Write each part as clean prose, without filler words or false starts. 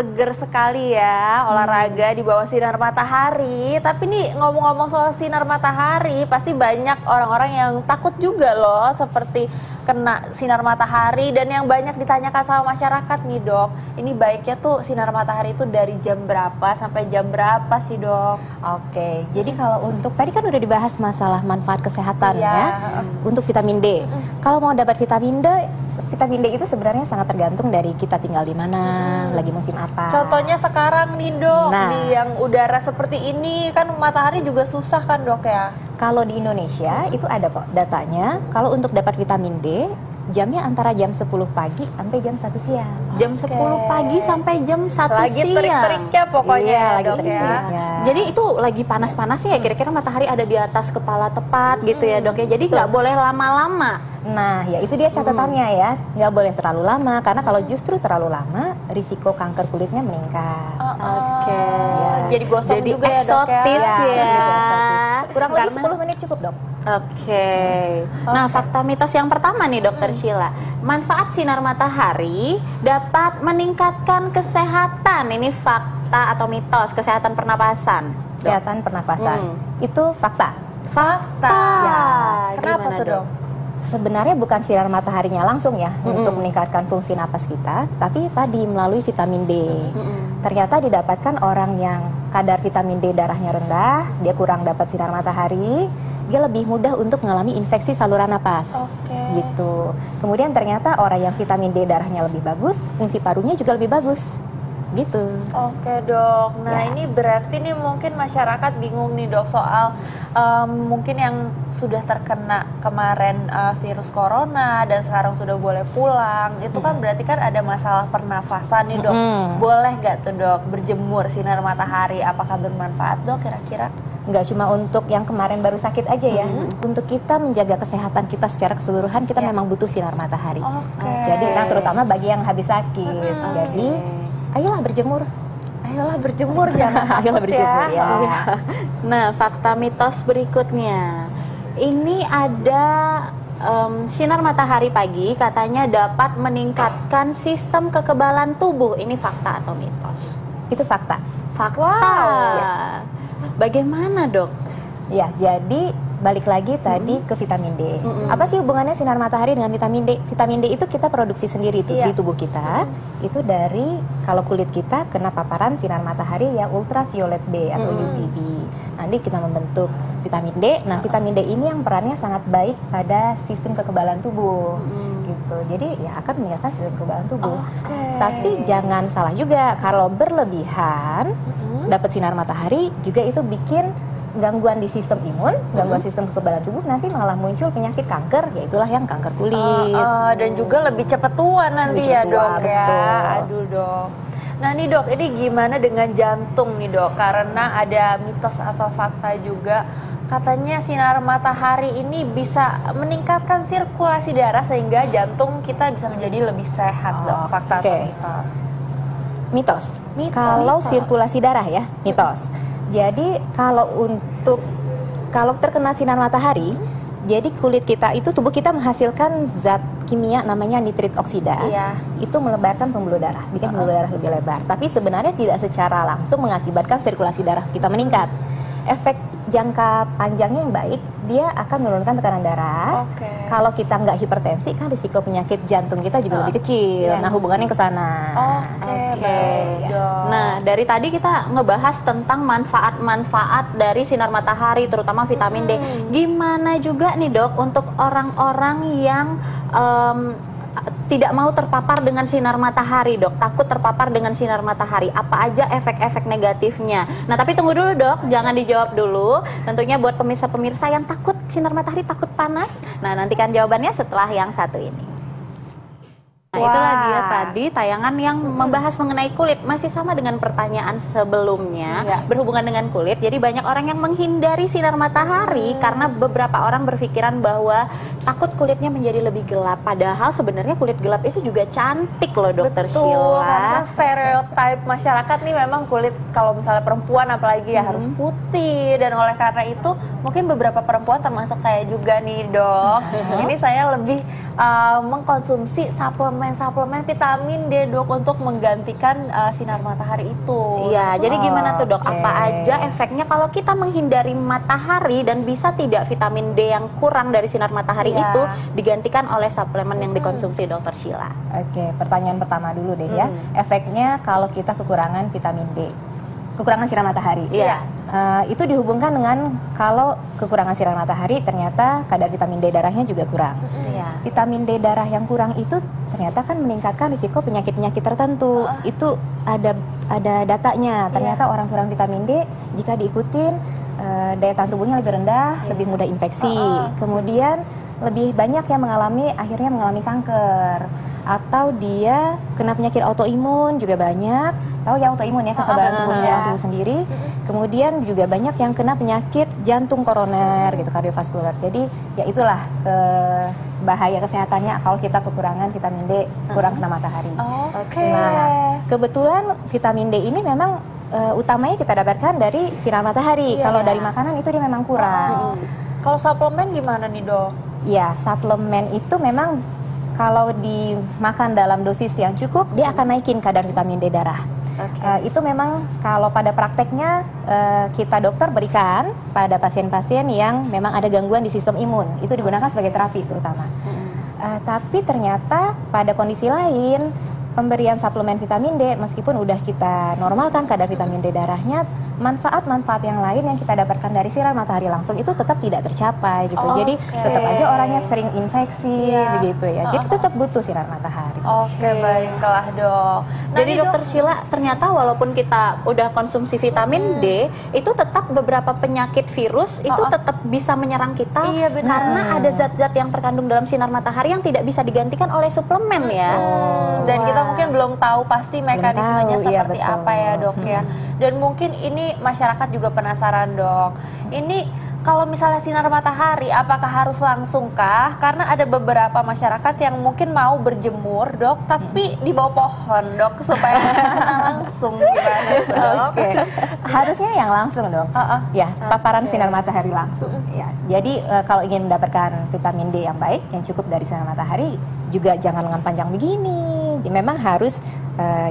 seger sekali ya olahraga di bawah sinar matahari. Tapi nih ngomong-ngomong soal sinar matahari, pasti banyak orang-orang yang takut juga loh seperti kena sinar matahari, dan yang banyak ditanyakan sama masyarakat nih dok, ini baiknya tuh sinar matahari itu dari jam berapa sampai jam berapa sih dok? Oke, jadi kalau untuk tadi kan udah dibahas masalah manfaat kesehatan ya, untuk vitamin D. Kalau mau dapat vitamin D itu sebenarnya sangat tergantung dari kita tinggal di mana, lagi musim apa. Contohnya sekarang nih dok, di yang udara seperti ini kan matahari juga susah kan dok ya? Kalau di Indonesia itu ada kok datanya, kalau untuk dapat vitamin D, jamnya antara jam 10 pagi sampai jam 1 siang. Jam 10 pagi sampai jam 1 siang. Lagi terik-teriknya pokoknya iya, dok ya. Jadi itu lagi panas-panasnya ya, kira-kira matahari ada di atas kepala tepat gitu ya dok ya. Jadi nggak boleh lama-lama. Nah, ya itu dia catatannya ya, nggak boleh terlalu lama, karena kalau justru terlalu lama, risiko kanker kulitnya meningkat. Oke. Ya. Jadi gosong Jadi juga ya dok ya. eksotis ya. Kurang lebih 10 menit cukup dok. Oke. Nah, fakta mitos yang pertama nih Dokter Sheila, manfaat sinar matahari dapat meningkatkan kesehatan. Ini fakta atau mitos kesehatan pernapasan? Kesehatan pernafasan itu fakta. Fakta. Ya. Kenapa tuh dok? Sebenarnya bukan sinar mataharinya langsung ya untuk meningkatkan fungsi napas kita, tapi tadi melalui vitamin D. Ternyata didapatkan orang yang kadar vitamin D darahnya rendah, dia kurang dapat sinar matahari, dia lebih mudah untuk mengalami infeksi saluran napas. Gitu. Kemudian ternyata orang yang vitamin D darahnya lebih bagus, fungsi parunya juga lebih bagus. Gitu. Oke dok, nah ini berarti nih mungkin masyarakat bingung nih dok soal mungkin yang sudah terkena kemarin virus corona dan sekarang sudah boleh pulang, itu kan berarti kan ada masalah pernafasan nih dok. Boleh nggak tuh dok berjemur sinar matahari, apakah bermanfaat dok kira-kira? Nggak cuma untuk yang kemarin baru sakit aja ya, untuk kita menjaga kesehatan kita secara keseluruhan kita memang butuh sinar matahari. Jadi nah, terutama bagi yang habis sakit, jadi ayolah berjemur. Ayolah berjemur, jangan ayolah berjemur ya. Nah, fakta mitos berikutnya. Ini ada sinar matahari pagi katanya dapat meningkatkan sistem kekebalan tubuh. Ini fakta atau mitos? Itu fakta. Fakta. Wow. Ya. Bagaimana dok? Ya, jadi balik lagi tadi ke vitamin D. Apa sih hubungannya sinar matahari dengan vitamin D? Vitamin D itu kita produksi sendiri di tubuh kita. Itu dari kalau kulit kita kena paparan sinar matahari ya ultraviolet B atau UVB. Nanti kita membentuk vitamin D. Nah, vitamin D ini yang perannya sangat baik pada sistem kekebalan tubuh. Gitu. Jadi ya akan meningkatkan sistem kekebalan tubuh. Tapi jangan salah juga, kalau berlebihan dapat sinar matahari juga itu bikin gangguan di sistem imun, gangguan sistem kekebalan tubuh, nanti malah muncul penyakit kanker, yaitulah yang kanker kulit. Dan juga lebih cepat tua nanti ya dok ya. Aduh dok. Nah nih dok, ini gimana dengan jantung nih dok? Karena ada mitos atau fakta juga, katanya sinar matahari ini bisa meningkatkan sirkulasi darah sehingga jantung kita bisa menjadi lebih sehat dok. Fakta atau mitos? Mitos. Kalau sirkulasi darah ya, mitos. Jadi kalau terkena sinar matahari, jadi kulit kita itu, tubuh kita menghasilkan zat kimia namanya nitrit oksida. Itu melebarkan pembuluh darah, bikin pembuluh darah lebih lebar. Tapi sebenarnya tidak secara langsung mengakibatkan sirkulasi darah kita meningkat. Efek jangka panjangnya yang baik, dia akan menurunkan tekanan darah. Kalau kita nggak hipertensi, kan risiko penyakit jantung kita juga lebih kecil. Nah, hubungannya ke sana. Baik. Nah, dari tadi kita ngebahas tentang manfaat-manfaat dari sinar matahari, terutama vitamin D. Gimana juga nih dok untuk orang-orang yang tidak mau terpapar dengan sinar matahari dok, takut terpapar dengan sinar matahari, apa aja efek-efek negatifnya? Nah tapi tunggu dulu dok, jangan dijawab dulu. Tentunya buat pemirsa-pemirsa yang takut sinar matahari, takut panas, nah nantikan jawabannya setelah yang satu ini. Nah itulah dia tadi tayangan yang membahas mengenai kulit, masih sama dengan pertanyaan sebelumnya, berhubungan dengan kulit. Jadi banyak orang yang menghindari sinar matahari karena beberapa orang berpikiran bahwa takut kulitnya menjadi lebih gelap, padahal sebenarnya kulit gelap itu juga cantik loh dokter Sheila. Karena stereotip masyarakat nih memang kulit kalau misalnya perempuan apalagi ya harus putih, dan oleh karena itu mungkin beberapa perempuan termasuk saya juga nih dok, ini saya lebih mengkonsumsi suplemen vitamin D dok untuk menggantikan sinar matahari itu. Iya, jadi gimana tuh dok? Apa aja efeknya kalau kita menghindari matahari dan bisa tidak vitamin D yang kurang dari sinar matahari itu digantikan oleh suplemen yang dikonsumsi dokter Sheila? Oke, pertanyaan pertama dulu deh ya. Efeknya kalau kita kekurangan vitamin D, kekurangan sinar matahari. Iya. Itu dihubungkan dengan kalau kekurangan sinar matahari ternyata kadar vitamin D darahnya juga kurang. Vitamin D darah yang kurang itu ternyata kan meningkatkan risiko penyakit-penyakit tertentu. Itu ada datanya. Ternyata orang kurang vitamin D jika diikutin daya tahan tubuhnya lebih rendah, lebih mudah infeksi. Kemudian lebih banyak yang akhirnya mengalami kanker, atau dia kena penyakit autoimun juga banyak. Tahu ya autoimun ya, kekebalan tubuh menyerang tubuh sendiri. Kemudian juga banyak yang kena penyakit jantung koroner gitu, kardiovaskular. Jadi ya itulah bahaya kesehatannya kalau kita kekurangan vitamin D, kurang kena matahari. Nah, kebetulan vitamin D ini memang utamanya kita dapatkan dari sinar matahari. Kalau dari makanan itu dia memang kurang. Kalau suplemen gimana nih dok? Ya, suplemen itu memang kalau dimakan dalam dosis yang cukup, dia akan naikin kadar vitamin D darah. Itu memang kalau pada prakteknya kita dokter berikan pada pasien-pasien yang memang ada gangguan di sistem imun. Itu digunakan sebagai terapi terutama. Tapi ternyata pada kondisi lain, pemberian suplemen vitamin D meskipun udah kita normalkan kadar vitamin D darahnya, manfaat-manfaat yang lain yang kita dapatkan dari sinar matahari langsung itu tetap tidak tercapai gitu. Jadi tetap aja orangnya sering infeksi begitu ya. Jadi tetap butuh sinar matahari. Baiklah dok. Jadi dokter Sheila, ternyata walaupun kita udah konsumsi vitamin D, itu tetap beberapa penyakit virus itu tetap bisa menyerang kita karena ada zat-zat yang terkandung dalam sinar matahari yang tidak bisa digantikan oleh suplemen ya. Dan kita mungkin belum tahu pasti mekanismenya seperti apa ya dok ya. Dan mungkin ini masyarakat juga penasaran dok. Ini kalau misalnya sinar matahari, apakah harus langsungkah? Karena ada beberapa masyarakat yang mungkin mau berjemur dok, tapi di bawah pohon dok supaya kena langsung gimana dok? Harusnya yang langsung dong. Ya, paparan sinar matahari langsung. Ya, jadi kalau ingin mendapatkan vitamin D yang baik, yang cukup dari sinar matahari, juga jangan lengan panjang begini. Memang harus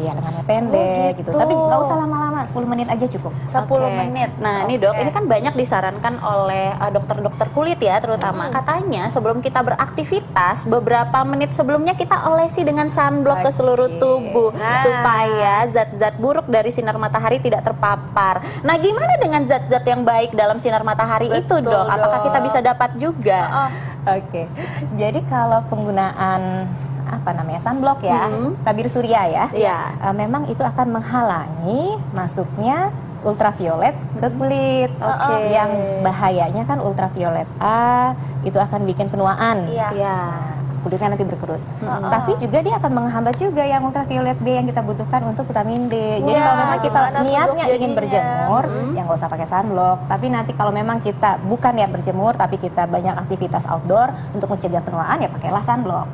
ya lengannya pendek gitu. Tapi nggak usah lama-lama, 10 menit aja cukup. 10 menit. Nah, ini dok, ini kan banyak disarankan oleh dokter-dokter kulit ya, terutama katanya sebelum kita beraktivitas beberapa menit sebelumnya kita olesi dengan sunblock ke seluruh tubuh supaya zat-zat buruk dari sinar matahari tidak terpapar. Nah, gimana dengan zat-zat yang baik dalam sinar matahari itu dok? Apakah kita bisa dapat juga? Jadi kalau penggunaan sunblock ya, tabir surya ya, memang itu akan menghalangi masuknya ultraviolet ke kulit. Yang bahayanya kan ultraviolet A itu akan bikin penuaan. Kulitnya nanti berkerut. Tapi juga dia akan menghambat juga yang ultraviolet D yang kita butuhkan untuk vitamin D. Jadi kalau memang kita niatnya ingin berjemur, ya nggak usah pakai sunblock. Tapi nanti kalau memang kita bukan niat berjemur, tapi kita banyak aktivitas outdoor untuk mencegah penuaan, ya pakailah sunblock.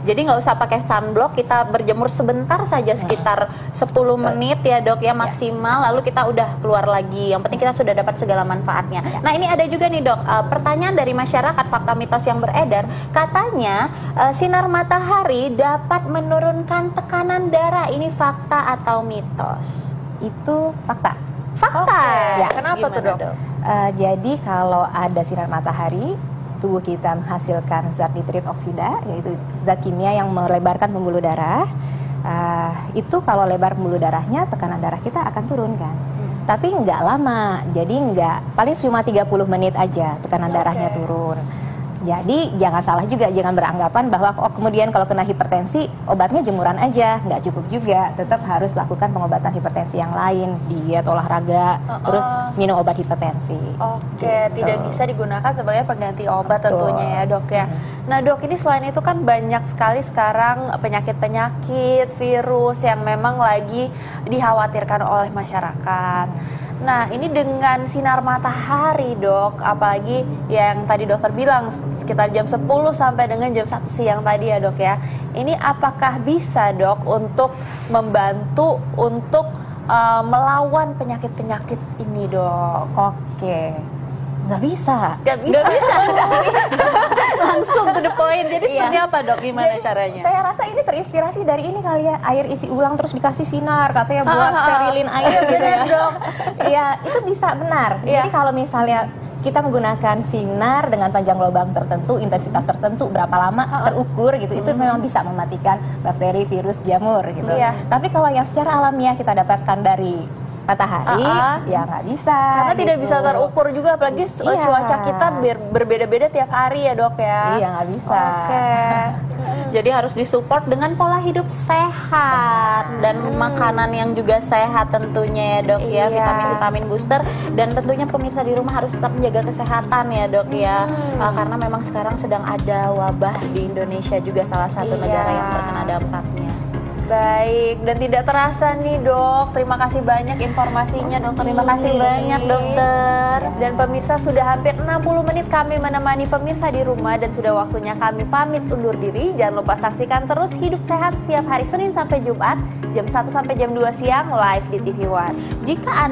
Jadi nggak usah pakai sunblock, kita berjemur sebentar saja sekitar 10 menit ya dok ya maksimal, lalu kita udah keluar lagi. Yang penting kita sudah dapat segala manfaatnya. Nah, ini ada juga nih dok, pertanyaan dari masyarakat, fakta mitos yang beredar. Katanya sinar matahari dapat menurunkan tekanan darah. Ini fakta atau mitos? Itu fakta. Ya, kenapa tuh dok? Jadi kalau ada sinar matahari, tubuh kita menghasilkan zat nitrit oksida, yaitu zat kimia yang melebarkan pembuluh darah. Itu kalau lebar pembuluh darahnya, tekanan darah kita akan turun kan. Tapi nggak lama, jadi paling cuma 30 menit aja tekanan darahnya turun. Jadi jangan salah juga, jangan beranggapan bahwa kemudian kalau kena hipertensi obatnya jemuran aja, nggak cukup juga. Tetap harus lakukan pengobatan hipertensi yang lain, diet, olahraga, terus minum obat hipertensi. Tidak bisa digunakan sebagai pengganti obat tentunya ya dok ya. Nah dok, ini selain itu kan banyak sekali sekarang penyakit-penyakit, virus yang memang lagi dikhawatirkan oleh masyarakat. Nah, ini dengan sinar matahari, dok, apalagi yang tadi dokter bilang sekitar jam 10 sampai dengan jam 1 siang tadi ya, dok ya. Ini apakah bisa, dok, untuk membantu untuk melawan penyakit-penyakit ini, dok? Nggak bisa. langsung to the point. Jadi seperti apa dok? Gimana Jadi, caranya? Saya rasa ini terinspirasi dari ini kali ya, air isi ulang terus dikasih sinar katanya buat sterilin air gitu ya. Iya, itu bisa benar. Jadi kalau misalnya kita menggunakan sinar dengan panjang lubang tertentu, intensitas tertentu, berapa lama terukur gitu, itu memang bisa mematikan bakteri, virus, jamur gitu. Tapi kalau yang secara alamiah kita dapatkan dari matahari, ya nggak bisa. Karena tidak gitu. bisa terukur juga, apalagi cuaca kita berbeda-beda tiap hari ya dok ya. Iya nggak bisa. Oke. Jadi harus disupport dengan pola hidup sehat dan makanan yang juga sehat tentunya ya dok ya, vitamin-vitamin booster, dan tentunya pemirsa di rumah harus tetap menjaga kesehatan ya dok ya, karena memang sekarang sedang ada wabah di Indonesia juga, salah satu negara yang terkena dampaknya. Baik, dan tidak terasa nih dok, terima kasih banyak informasinya dokter. Terima kasih banyak dokter. Dan pemirsa, sudah hampir 60 menit kami menemani pemirsa di rumah dan sudah waktunya kami pamit undur diri. Jangan lupa saksikan terus Hidup Sehat setiap hari Senin sampai Jumat jam 1 sampai jam 2 siang live di TV One. Jika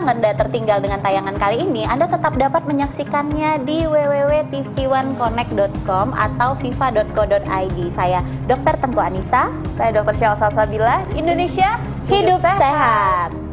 Anda tertinggal dengan tayangan kali ini, Anda tetap dapat menyaksikannya di www.tv1connect.com atau viva.co.id. Saya Dr. Tengku Anissa. Saya Dr. Syal Salsabila. Indonesia Hidup Sehat.